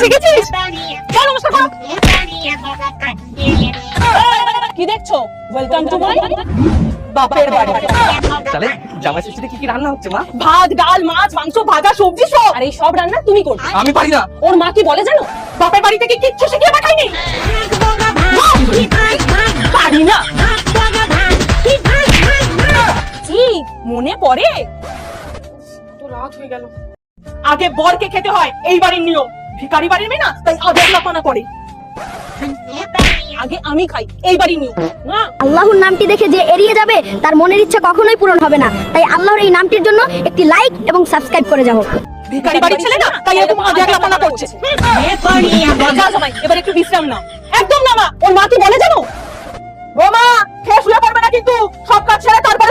শিখেছিস? চল নমস্কার করো। কি দেখছো? ওয়েলকাম টু মাই বাপের বাড়ি। তাহলে জামাই ষষ্ঠীতে কি কি রান্না হচ্ছে মা? ভাত, ডাল, মাছ, মাংস, ভাজা, সবজি সব। আর এই সব রান্না তুমি করবে। আমি পারি না। ওর মা কি বলে জানো? বাপের বাড়ি থেকে কিচ্ছু শিখিয়ে পাঠায়নি। পারি না। জি, মনে পড়ে? তো রাত হয়ে গেল। আগে বরকে খেতে হয়, এই বাড়ির নিয়ম। ভিখারি বাড়ির মেয়ে না, তাই আগে লাপানা করে। আগে আমি খাই, এই বাড়ির নিয়ম। না, আল্লাহর নামটি দেখে যে এড়িয়ে যাবে তার মনের ইচ্ছা কখনোই পূরণ হবে না। তাই আল্লাহর এই নামটির জন্য একটি লাইক এবং সাবস্ক্রাইব করে যাও। ভিখারি বাড়ির ছেলে না, তাই এরকম আগে লাপানা করছে। যা সবাই, এবার একটু বিশ্রাম নাও। একদম না মা, ওর মা কি বলে জানো? ও মা, খেয়ে শুয়ে পড়বে না কিন্তু, সব কাজ ছেড়ে তারপরে